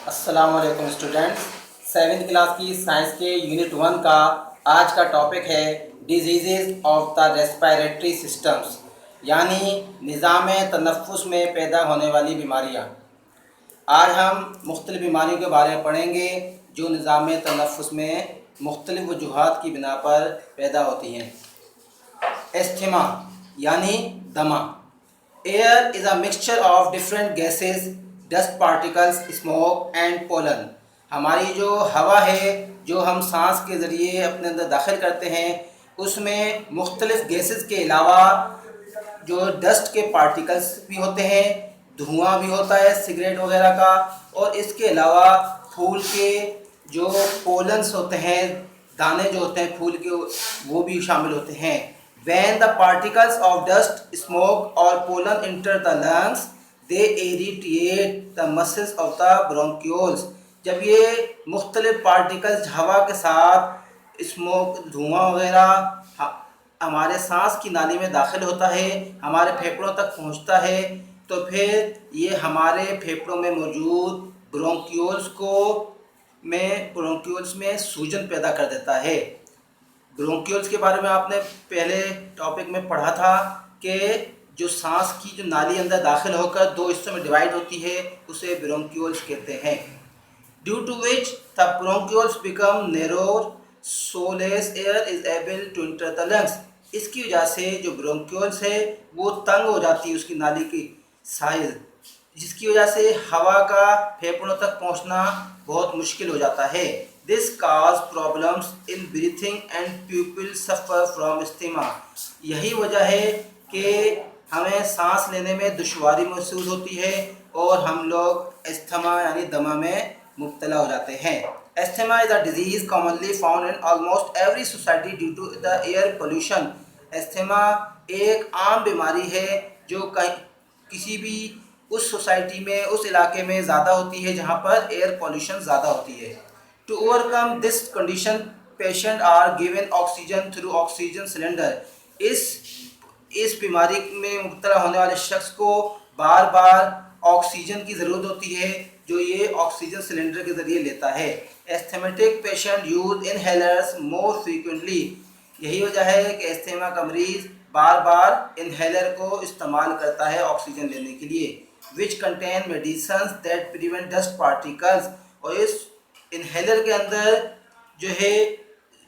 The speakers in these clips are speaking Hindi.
अस्सलाम वालेकुम स्टूडेंट्स। 7th क्लास की साइंस के यूनिट 1 का आज का टॉपिक है disease of the respiratory systems, यानी निज़ाम तनफ़ुस में पैदा होने वाली बीमारियाँ। आज हम मुख्तलिफ़ बीमारियों के बारे में पढ़ेंगे जो निज़ाम तनफ़ुस में मुख्तलिफ़ वजूहात की बिना पर पैदा होती हैं। एस्थमा यानी दमा। Air is a mixture of different gases, dust particles, smoke and pollen. हमारी जो हवा है जो हम सांस के ज़रिए अपने अंदर दाखिल करते हैं उसमें मुख्तलिफ़ गैसेस के अलावा जो डस्ट के पार्टिकल्स भी होते हैं, धुआं भी होता है सिगरेट वगैरह का, और इसके अलावा फूल के जो पोलन्स होते हैं, दाने जो होते हैं फूल के, वो भी शामिल होते हैं। When the particles of dust, smoke or pollen enter the lungs, they irritate the muscles of the bronchioles। जब ये मुख्तलिफ पार्टिकल्स हवा के साथ स्मोक, धुआं वगैरह हमारे सांस की नाली में दाखिल होता है, हमारे फेफड़ों तक पहुंचता है, तो फिर ये हमारे फेफड़ों में मौजूद ब्रोंक्यूल्स में सूजन पैदा कर देता है। ब्रोंक्यूल्स के बारे में आपने पहले टॉपिक में पढ़ा था कि जो सांस की जो नाली अंदर दाखिल होकर दो हिस्सों में डिवाइड होती है उसे ब्रोंक्यूल्स कहते हैं। Due to which the bronchioles become narrower, so less air is able to enter the lungs. इसकी वजह से जो ब्रोंक्यूल्स है वो तंग हो जाती है, उसकी नाली की साइज, जिसकी वजह से हवा का फेफड़ों तक पहुंचना बहुत मुश्किल हो जाता है। This cause problems in breathing and people suffer from asthma. यही वजह है कि हमें सांस लेने में दुश्वारी महसूस होती है और हम लोग एस्थमा यानी दमा में मुब्तला हो जाते हैं। Asthma is a disease commonly found in almost every society due to the air pollution. Asthma एक आम बीमारी है जो किसी भी उस सोसाइटी में, उस इलाके में ज़्यादा होती है जहाँ पर एयर पोल्यूशन ज़्यादा होती है। To overcome this condition patient are given oxygen through oxygen cylinder. इस बीमारी में मुब्तला होने वाले शख्स को बार बार ऑक्सीजन की ज़रूरत होती है जो ये ऑक्सीजन सिलेंडर के ज़रिए लेता है। Asthmatic patient use inhalers more frequently. यही वजह है कि एस्थमा का मरीज़ बार बार इनहेलर को इस्तेमाल करता है ऑक्सीजन लेने के लिए। Which contain medicines that prevent dust particles. और इस इनहेलर के अंदर जो है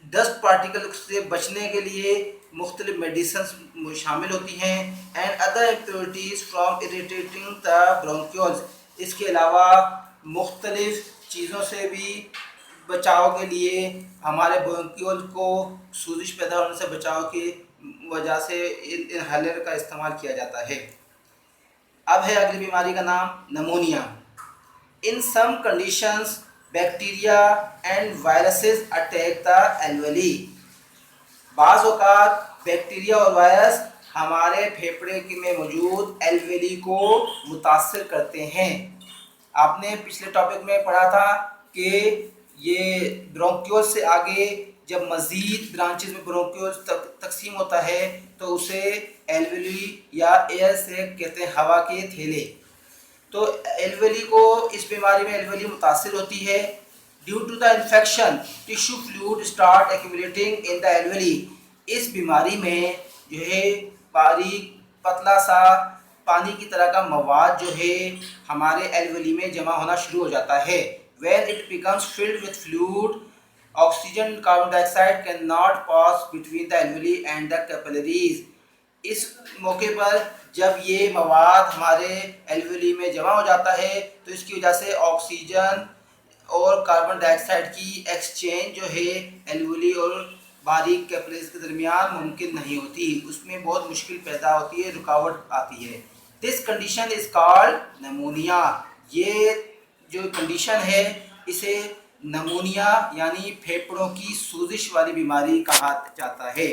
डस्ट पार्टिकल से बचने के लिए मुख्तलिफ मेडिसन्स शामिल होती हैं। And other impurities from irritating the bronchioles. इसके अलावा मुख्तलिफ चीज़ों से भी बचाव के लिए हमारे ब्रोंक्यूल को सूजिश पैदा होने से बचाव की वजह से इनहेलर का इस्तेमाल किया जाता है। अब है अगली बीमारी का नाम pneumonia. In some conditions bacteria and viruses attack the alveoli. बाज़ औक़ात बैक्टीरिया और वायरस हमारे फेफड़े में मौजूद एल्वेली को मुतासर करते हैं। आपने पिछले टॉपिक में पढ़ा था कि ये ब्रोंक्यूल से आगे जब मज़ीद ब्रांचेस में ब्रोंक्यूल तकसीम होता है तो उसे एल्वेली या एयर से कहते हैं, हवा के थैले। तो एल्वेली को, इस बीमारी में एल्वेली मुतासिर होती है। Due to the infection tissue fluid start accumulating in the alveoli. इस बीमारी में जो है बारीक पतला सा पानी की तरह का मवाद जो है हमारे एल्वेली में जमा होना शुरू हो जाता है। When it becomes filled with fluid, oxygen carbon dioxide can not pass between the alveoli and the capillaries. इस मौके पर जब ये मवाद हमारे एल्वेली में जमा हो जाता है तो इसकी वजह से ऑक्सीजन और कार्बन डाइऑक्साइड की एक्सचेंज जो है एल्वेली और बारीक कैपिलरीज के दरमियान मुमकिन नहीं होती, उसमें बहुत मुश्किल पैदा होती है, रुकावट आती है। This condition is called pneumonia. ये जो कंडीशन है इसे नमोनिया यानी फेफड़ों की सूजिश वाली बीमारी कहा जाता है।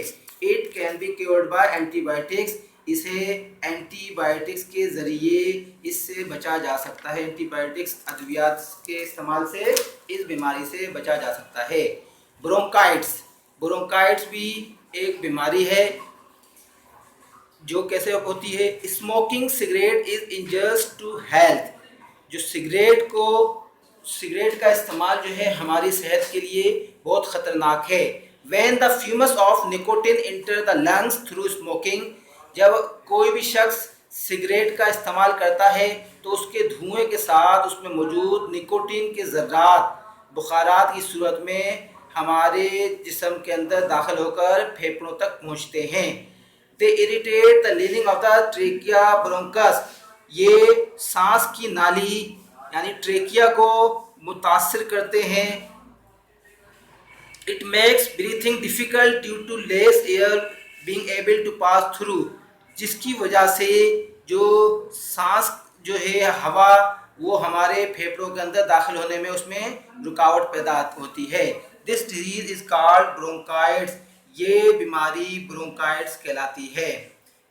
It can be cured by antibiotics. इसे एंटीबायोटिक्स के ज़रिए इससे बचा जा सकता है। एंटीबायोटिक्स अद्वियात के इस्तेमाल से इस बीमारी से बचा जा सकता है। ब्रोंकाइट्स भी एक बीमारी है जो कैसे होती है। Smoking cigarette is injurious to health. जो सिगरेट को सिगरेट का इस्तेमाल जो है हमारी सेहत के लिए बहुत ख़तरनाक है। When the fumes of nicotine enter the lungs through smoking, जब कोई भी शख्स सिगरेट का इस्तेमाल करता है तो उसके धुएं के साथ उसमें मौजूद निकोटिन के ज़र्रात बुखारात की सूरत में हमारे जिस्म के अंदर दाखिल होकर फेफड़ों तक पहुंचते हैं। They irritate the lining of the trachea bronchus, ये सांस की नाली यानी ट्रेकिया को मुतासिर करते हैं। It makes breathing difficult due to less air being able to pass through, जिसकी वजह से जो सांस जो है हवा वो हमारे फेफड़ों के अंदर दाखिल होने में उसमें रुकावट पैदा होती है। This disease is called bronchitis, ये बीमारी ब्रोंकाइटिस कहलाती है।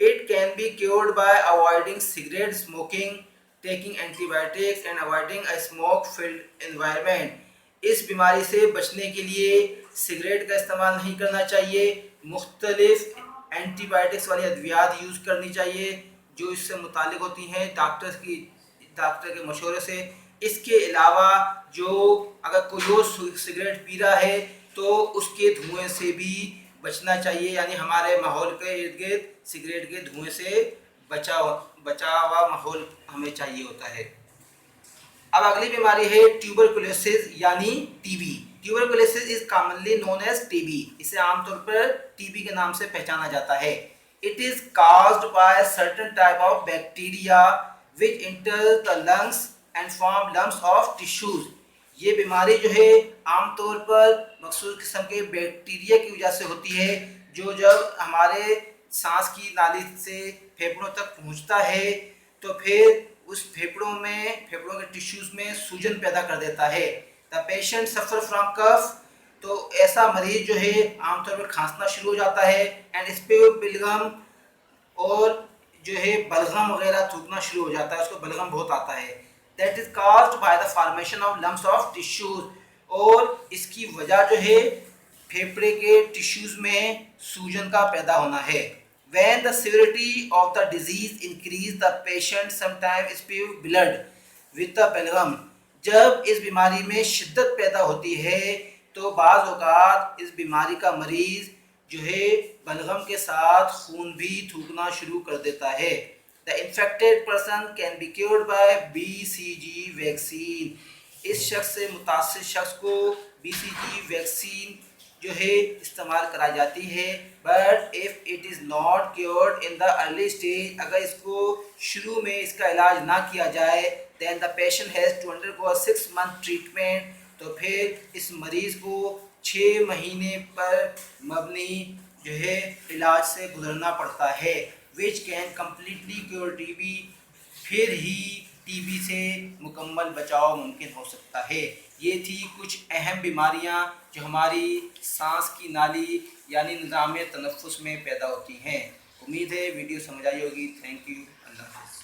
It can be cured by avoiding cigarette smoking, taking antibiotics and avoiding a smoke field environment. इस बीमारी से बचने के लिए सिगरेट का इस्तेमाल नहीं करना चाहिए, मुख्तलिफ एंटीबायोटिक्स वाली अद्वियात यूज़ करनी चाहिए जो इससे मुतालिक होती हैं डॉक्टर के मशवरे से। इसके अलावा जो अगर कोई और सिगरेट पी रहा है तो उसके धुएं से भी बचना चाहिए, यानी हमारे माहौल के इर्द गिर्द सिगरेट के धुएं से बचा हुआ माहौल हमें चाहिए होता है। अब अगली बीमारी है ट्यूबरकुलोसिस यानी TB. Tuberculosis is commonly known as TB, इसे आमतौर पर टीबी के नाम से पहचाना जाता है। It is caused by certain type of bacteria which inter the lungs and form lumps of tissues. ये बीमारी जो है आमतौर पर मखसूस किस्म के बैक्टीरिया की वजह से होती है जो जब हमारे सांस की नाली से फेफड़ों तक पहुंचता है तो फिर उस फेफड़ों के टिश्यूज में सूजन पैदा कर देता है। द पेशेंट सफ़र फ्रॉम कफ, तो ऐसा मरीज जो है आमतौर पर खांसना शुरू हो जाता है एंड स्पेबिलगम, और जो है बलगम वगैरह थूकना शुरू हो जाता है, उसको बलगम बहुत आता है। That is caused by the formation of lumps of tissues, और इसकी वजह जो है फेफड़े के टिश्यूज में सूजन का पैदा होना है। When the severity of the disease increase, the patient sometimes spew blood with the balgam, जब इस बीमारी में शिद्दत पैदा होती है तो बाज़ औक़ात इस बीमारी का मरीज़ जो है बलगम के साथ खून भी थूकना शुरू कर देता है। The infected person can be cured by BCG vaccine, इस शख्स से मुतासिर शख्स को BCG वैक्सीन जो है इस्तेमाल कराई जाती है। But if it is not cured in the early stage, अगर इसको शुरू में इसका इलाज ना किया जाए, then the patient has to undergo a 6 month treatment, तो फिर इस मरीज़ को 6 महीने पर मबनी जो है इलाज से गुजरना पड़ता है। Which can completely cure TB, फिर ही टीबी से मुकम्मल बचाव मुमकिन हो सकता है। ये थी कुछ अहम बीमारियां जो हमारी सांस की नाली यानी निज़ाम तनफ़ुस में पैदा होती हैं। उम्मीद है वीडियो समझ आई होगी। Thank you. अल्लाह हाफ़िज़।